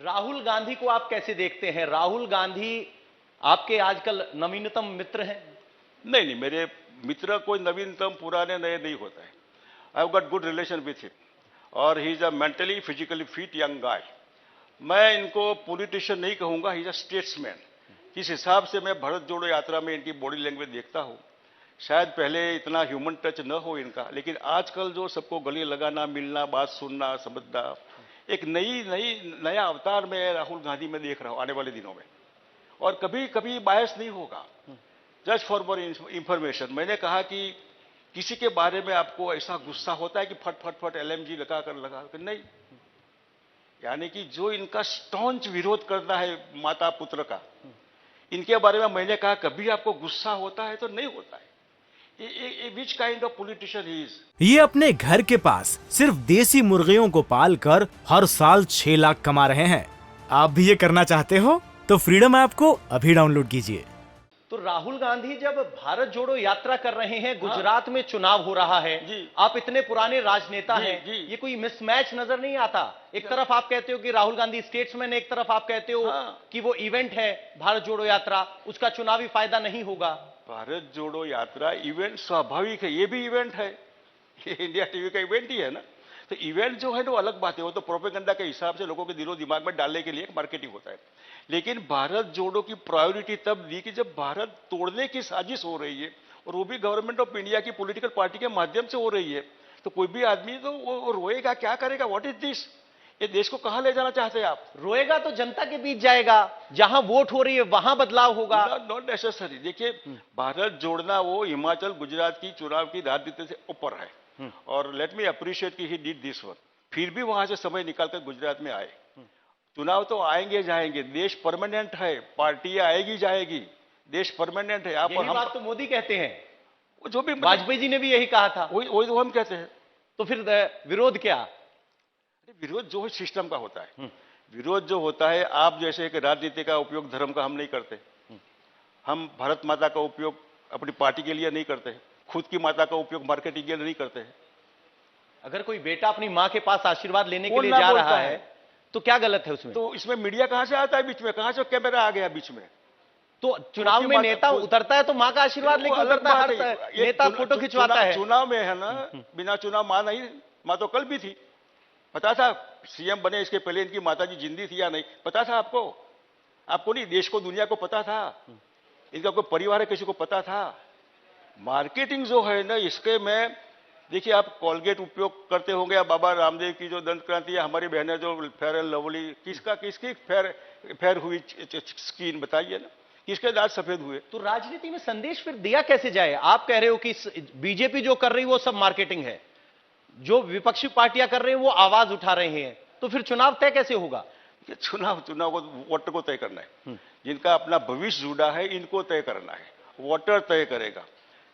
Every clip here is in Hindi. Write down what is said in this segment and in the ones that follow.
राहुल गांधी को आप कैसे देखते हैं? राहुल गांधी आपके आजकल नवीनतम मित्र हैं? नहीं नहीं, मेरे मित्र कोई नवीनतम पुराने नए नहीं होता है। I have got good relation with him और he is a mentally physically fit young guy. मैं इनको पॉलिटिशियन नहीं कहूंगा, ही इज अ स्टेट्समैन। जिस हिसाब से मैं भारत जोड़ो यात्रा में इनकी बॉडी लैंग्वेज देखता हूं, शायद पहले इतना ह्यूमन टच न हो इनका, लेकिन आजकल जो सबको गले लगाना, मिलना, बात सुनना, समझना, एक नया अवतार में राहुल गांधी में देख रहा हूं आने वाले दिनों में। और कभी कभी बायस नहीं होगा। जस्ट फॉर मोर इंफॉर्मेशन, मैंने कहा कि किसी के बारे में आपको ऐसा गुस्सा होता है कि फट फट फट एलएमजी लगा कर नहीं। यानी कि जो इनका स्टॉन्च विरोध करना है माता पुत्र का, इनके बारे में मैंने कहा कभी आपको गुस्सा होता है? तो नहीं होता है। Which kind of politician he is. ये अपने घर के पास सिर्फ देसी मुर्गियों को पालकर हर साल 6 लाख कमा रहे हैं। आप भी ये करना चाहते हो तो फ्रीडम ऐप को अभी डाउनलोड कीजिए। तो राहुल गांधी जब भारत जोड़ो यात्रा कर रहे हैं, गुजरात में चुनाव हो रहा है, आप इतने पुराने राजनेता हैं, ये कोई मिसमैच नजर नहीं आता? एक तरफ आप कहते हो कि राहुल गांधी स्टेट्समैन, एक तरफ आप कहते हो कि वो इवेंट है भारत जोड़ो यात्रा, उसका चुनावी फायदा नहीं होगा। भारत जोड़ो यात्रा इवेंट स्वाभाविक है, ये भी इवेंट है, ये इंडिया टीवी का इवेंट ही है ना। तो इवेंट जो है वो अलग बात है, वो तो प्रोपेगेंडा के हिसाब से लोगों के दिलो दिमाग में डालने के लिए एक मार्केटिंग होता है। लेकिन भारत जोड़ो की प्रायोरिटी तब दी कि जब भारत तोड़ने की साजिश हो रही है, और वो भी गवर्नमेंट ऑफ इंडिया की पॉलिटिकल पार्टी के माध्यम से हो रही है। तो कोई भी आदमी तो वो रोएगा, क्या करेगा? What is this? ये देश को कहां ले जाना चाहते हैं आप? रोएगा तो जनता के बीच जाएगा, जहां वोट हो रही है वहां बदलाव होगा। Not necessary. देखिए, भारत जोड़ना वो हिमाचल गुजरात की चुनाव की राजनीति से ऊपर है। और लेट मी अप्रिशिएट कि ही डिड दिस वर्क। फिर भी वहां से समय निकालकर गुजरात में आए। चुनाव तो आएंगे जाएंगे, देश परमानेंट है, पार्टी आएगी जाएगी, देश परमानेंट है। आप यही बात तो मोदी कहते हैं, जो भी वाजपेयी जी ने भी यही कहा था। वही तो हम कहते हैं। तो फिर विरोध क्या? विरोध जो है सिस्टम का होता है। विरोध जो होता है, आप जैसे एक राजनीति का उपयोग धर्म का हम नहीं करते। हम भारत माता का उपयोग अपनी पार्टी के लिए नहीं करते, खुद की माता का उपयोग मार्केटिंग के लिए नहीं करते हैं। अगर कोई बेटा अपनी मां के पास आशीर्वाद लेने के लिए जा रहा है तो क्या गलत है उसमें? तो इसमें मीडिया कहां से आता है बीच में? कहां से कैमरा आ गया बीच में? तो चुनाव में नेता उतरता है तो मां का आशीर्वाद लेकर उतरता है, हर नेता फोटो खिंचवाता है। चुनाव में है ना, बिना चुनाव मां नहीं, मां तो कल भी थी। पता था सीएम बने इसके पहले इनकी माताजी जिंदी थी या नहीं? पता था आपको? आपको नहीं, देश को दुनिया को पता था। इनका कोई परिवार है किसी को पता था? मार्केटिंग जो है ना, इसके में देखिए, आप कोलगेट उपयोग करते होंगे, या बाबा रामदेव की जो दंत क्रांति है, हमारी बहनें जो फेयर एंड लवली, किसकी फेयर हुई स्किन बताइए ना, किसके दांत सफेद हुए? तो राजनीति में संदेश फिर दिया कैसे जाए? आप कह रहे हो कि बीजेपी जो कर रही है वो सब मार्केटिंग है, जो विपक्षी पार्टियां कर रही है वो आवाज उठा रहे हैं, तो फिर चुनाव तय कैसे होगा? चुनाव को वोटर को तय करना है। जिनका अपना भविष्य जुड़ा है, इनको तय करना है, वोटर तय करेगा।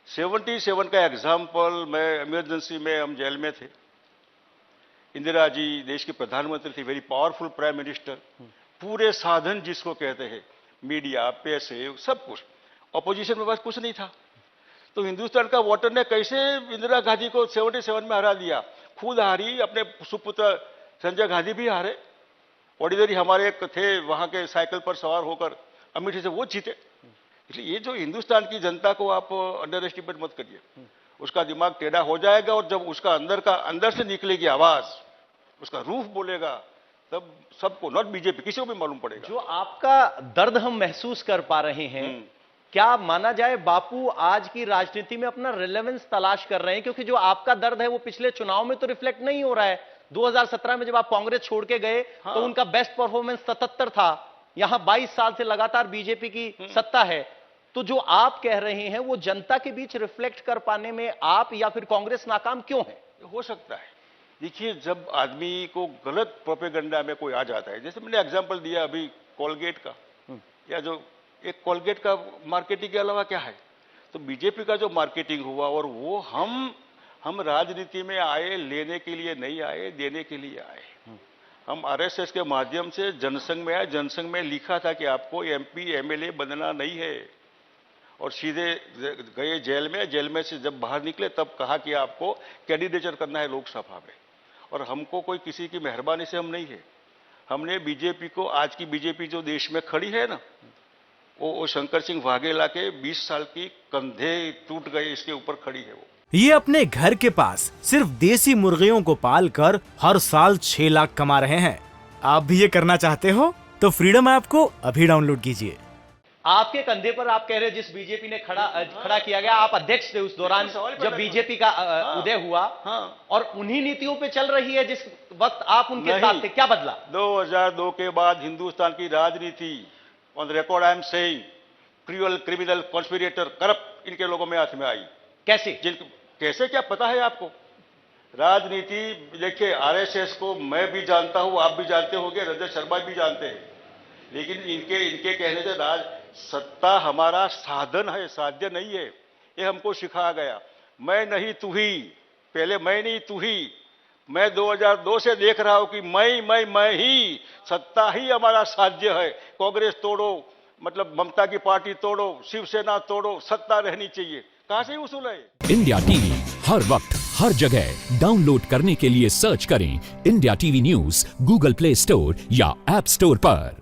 77 का एग्जाम्पल, मैं इमरजेंसी में हम जेल में थे, इंदिरा जी देश की प्रधानमंत्री थी, वेरी पावरफुल प्राइम मिनिस्टर, पूरे साधन जिसको कहते हैं, मीडिया, पैसे, सब कुछ, ऑपोजिशन में बस कुछ नहीं था। तो हिंदुस्तान का वोटर ने कैसे इंदिरा गांधी को 77 में हरा दिया? खुद हारी, अपने सुपुत्र संजय गांधी भी हारे, ऑर्डिनरी हमारे एक थे वहां के साइकिल पर सवार होकर अमेठी से, वो जीते। इसलिए ये जो हिंदुस्तान की जनता को आप अंडर एस्टिमेट मत करिए, उसका दिमाग टेढ़ा हो जाएगा, और जब उसका अंदर से निकलेगी आवाज, उसका रूफ बोलेगा, तब सबको, नॉट बीजेपी, किसी को भी मालूम पड़ेगा। जो आपका दर्द हम महसूस कर पा रहे हैं, क्या माना जाए बापू आज की राजनीति में अपना रिलेवेंस तलाश कर रहे हैं? क्योंकि जो आपका दर्द है वो पिछले चुनाव में तो रिफ्लेक्ट नहीं हो रहा है। 2017 में जब आप कांग्रेस छोड़ के गए तो उनका बेस्ट परफॉर्मेंस 77 था। यहां 22 साल से लगातार बीजेपी की सत्ता है। तो जो आप कह रहे हैं वो जनता के बीच रिफ्लेक्ट कर पाने में आप या फिर कांग्रेस नाकाम क्यों है? हो सकता है। देखिए, जब आदमी को गलत प्रोपेगेंडा में कोई आ जाता है, जैसे मैंने एग्जांपल दिया अभी कोलगेट का, या जो एक कोलगेट का मार्केटिंग के अलावा क्या है? तो बीजेपी का जो मार्केटिंग हुआ, और वो हम राजनीति में आए लेने के लिए नहीं आए, देने के लिए आए। हम आरएसएस के माध्यम से जनसंघ में आए। जनसंघ में लिखा था कि आपको एमपी एमएलए बनना नहीं है, और सीधे गए जेल में। जेल में से जब बाहर निकले तब कहा कि आपको कैंडिडेचर करना है लोकसभा में। और हमको कोई किसी की मेहरबानी से हम नहीं है, हमने बीजेपी को, आज की बीजेपी जो देश में खड़ी है ना, वो शंकर सिंह वाघेला के 20 साल की कंधे टूट गए इसके ऊपर खड़ी है वो। ये अपने घर के पास सिर्फ देसी मुर्गियों को पाल कर हर साल 6 लाख कमा रहे हैं। आप भी ये करना चाहते हो तो फ्रीडम ऐप को अभी डाउनलोड कीजिए। आपके कंधे पर आप कह रहे हैं जिस बीजेपी ने खड़ा किया गया, आप अध्यक्ष थे उस दौरान जब बीजेपी का उदय हुआ, और उन्हीं नीतियों पे चल रही है जिस वक्त आप उनके साथ थे। क्या बदला? 2002 के बाद हिंदुस्तान की राजनीति, on record I am saying, cruel, criminal, conspirator, corrupt इनके लोगों में हाथ में आई। कैसे? कैसे क्या पता है आपको? राजनीति देखिए, आरएसएस को मैं भी जानता हूं, आप भी जानते होंगे, रजत शर्मा भी जानते हैं, लेकिन इनके कहने से सत्ता हमारा साधन है, साध्य नहीं है। ये हमको सिखाया गया। मैं नहीं तू ही, पहले मैं नहीं तू ही। मैं 2002 से देख रहा हूं कि मैं ही, सत्ता ही हमारा साध्य है। कांग्रेस तोड़ो, मतलब ममता की पार्टी तोड़ो, शिवसेना तोड़ो, सत्ता रहनी चाहिए। कहां से उसूल है? इंडिया टीवी हर वक्त हर जगह डाउनलोड करने के लिए सर्च करें India TV news Google play store या ऐप स्टोर पर।